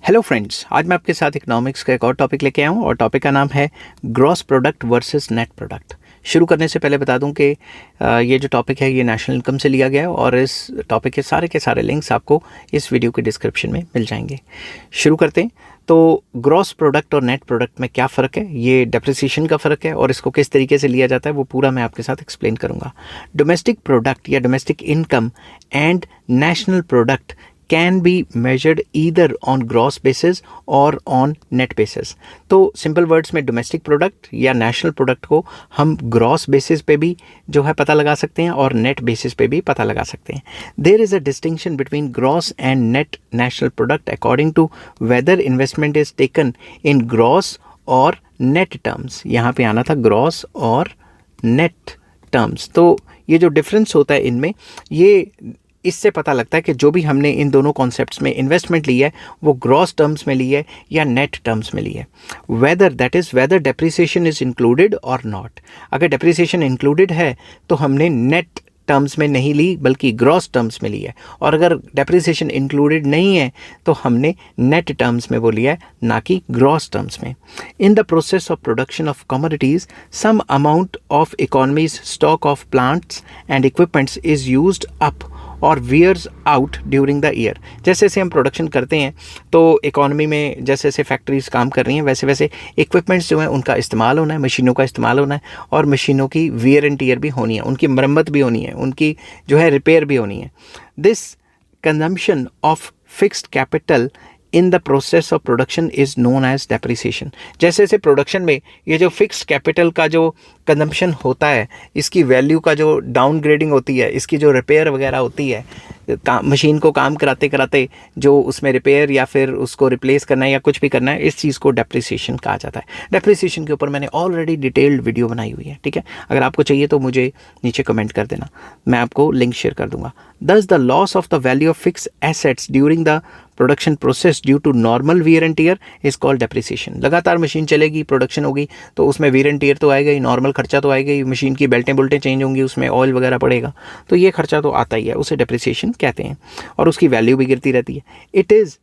Hello friends, आज मैं आपके साथ इकोनॉमिक्स का एक और टॉपिक लेके आया हूँ और टॉपिक का नाम है gross product versus net product. शुरू करने से पहले बता दूं कि ये जो टॉपिक है ये नेशनल इनकम से लिया गया है और इस टॉपिक के सारे लिंक्स आपको इस वीडियो के डिस्क्रिप्शन में मिल जाएंगे। शुरू करते हैं। तो ग्रॉस प्रोडक्ट और नेट प्रोडक्ट में क्या फ़र्क है, ये डेप्रिसिएशन का फ़र्क है और इसको किस तरीके से लिया जाता है वो पूरा मैं आपके साथ एक्सप्लेन करूँगा। डोमेस्टिक प्रोडक्ट या domestic income and national product can be measured either on gross basis or on net basis। तो सिंपल वर्ड्स में डोमेस्टिक प्रोडक्ट या नेशनल प्रोडक्ट को हम ग्रॉस बेसिस पे भी जो है पता लगा सकते हैं और नेट बेसिस पे भी पता लगा सकते हैं। There is a distinction between gross and net national product according to whether investment is taken in gross और नेट टर्म्स। यहाँ पे आना था ग्रॉस और नेट टर्म्स। तो ये जो डिफरेंस होता है इनमें, ये इससे पता लगता है कि जो भी हमने इन दोनों कॉन्सेप्ट्स में इन्वेस्टमेंट ली है वो ग्रॉस टर्म्स में ली है या नेट टर्म्स में ली है। वेदर डेप्रिसिएशन इज़ इंक्लूडेड और नॉट। अगर डेप्रिसिएशन इंक्लूडेड है तो हमने नेट टर्म्स में नहीं ली बल्कि ग्रॉस टर्म्स में ली है, और अगर डेप्रिसिएशन इंक्लूडेड नहीं है तो हमने नेट टर्म्स में वो लिया है, ना कि ग्रॉस टर्म्स में। In the process of production of commodities some amount of economies stock of plants and equipments is used up और wears out during the year. जैसे जैसे हम प्रोडक्शन करते हैं तो इकोनॉमी में जैसे जैसे फैक्ट्रीज काम कर रही हैं वैसे वैसे इक्विपमेंट्स जो हैं उनका इस्तेमाल होना है, मशीनों का इस्तेमाल होना है और मशीनों की वियर एंड टीयर भी होनी है, उनकी मरम्मत भी होनी है, उनकी जो है रिपेयर भी होनी है। This consumption of fixed capital in the process of production is known as depreciation. जैसे जैसे प्रोडक्शन में ये जो फिक्स्ड कैपिटल का जो कंजम्पशन होता है, इसकी वैल्यू का जो डाउनग्रेडिंग होती है, इसकी जो रिपेयर वगैरह होती है, मशीन को काम कराते कराते जो उसमें रिपेयर या फिर उसको रिप्लेस करना है या कुछ भी करना है, इस चीज़ को डेप्रिसिएशन कहा जाता है। डेप्रिसिएशन के ऊपर मैंने ऑलरेडी डिटेल्ड वीडियो बनाई हुई है, ठीक है। अगर आपको चाहिए तो मुझे नीचे कमेंट कर देना, मैं आपको लिंक शेयर कर दूंगा। Thus the loss of the value of fixed assets during the production process due to normal wear and tear is called depreciation. लगातार मशीन चलेगी, प्रोडक्शन होगी तो उसमें वियर एंड टीयर तो आएगा ही, नॉर्मल खर्चा तो आएगा ही, मशीन की बेल्टें बुल्टें चेंज होंगी, उसमें ऑयल वगैरह पड़ेगा, तो ये खर्चा तो आता ही है, उसे डेप्रिसिएशन कहते हैं और उसकी वैल्यू भी गिरती रहती है। It is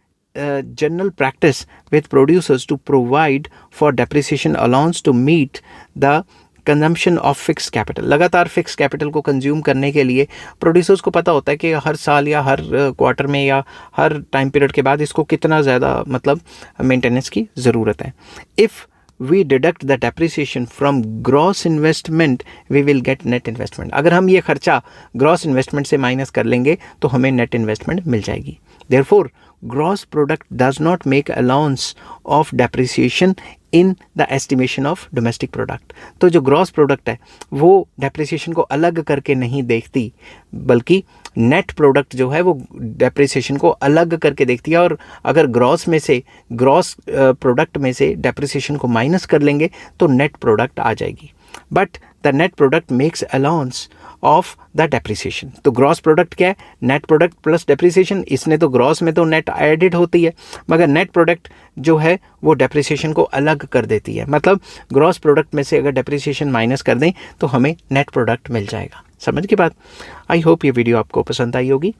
general practice with producers to provide for depreciation allowance to meet the consumption of fix capital. लगातार फिक्स कैपिटल को कंज्यूम करने के लिए प्रोड्यूसर्स को पता होता है कि हर साल या हर क्वार्टर में या हर टाइम पीरियड के बाद इसको कितना ज़्यादा मतलब मेंटेनेंस की ज़रूरत है। If we deduct the depreciation from gross investment we will get net investment. अगर हम ये खर्चा ग्रॉस इन्वेस्टमेंट से माइनस कर लेंगे तो हमें नेट इन्वेस्टमेंट मिल जाएगी। Therefore gross product does not make allowance of depreciation in the estimation of domestic product. तो जो ग्रॉस प्रोडक्ट है वो डेप्रिसिएशन को अलग करके नहीं देखती, बल्कि नेट प्रोडक्ट जो है वो डेप्रिसिएशन को अलग करके देखती है, और अगर ग्रॉस प्रोडक्ट में से डेप्रिसिएशन को माइनस कर लेंगे तो नेट प्रोडक्ट आ जाएगी। But the net product makes allowance of the depreciation. तो ग्रॉस प्रोडक्ट क्या है? Net product plus depreciation. इसने तो ग्रॉस में तो नेट एडिड होती है, मगर नेट प्रोडक्ट जो है वो डेप्रिसिएशन को अलग कर देती है। मतलब ग्रॉस प्रोडक्ट में से अगर डेप्रिसिएशन माइनस कर दें तो हमें नेट प्रोडक्ट मिल जाएगा। समझ की बात? आई होप ये वीडियो आपको पसंद आई होगी।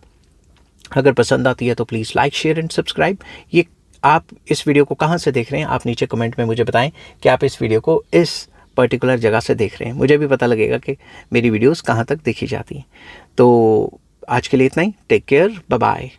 अगर पसंद आती है तो please like, share and subscribe. ये आप इस वीडियो को कहाँ से देख रहे हैं आप नीचे कमेंट में मुझे बताएं कि आप इस वीडियो को इस पर्टिकुलर जगह से देख रहे हैं, मुझे भी पता लगेगा कि मेरी वीडियोस कहाँ तक देखी जाती हैं। तो आज के लिए इतना ही। Take care, bye bye.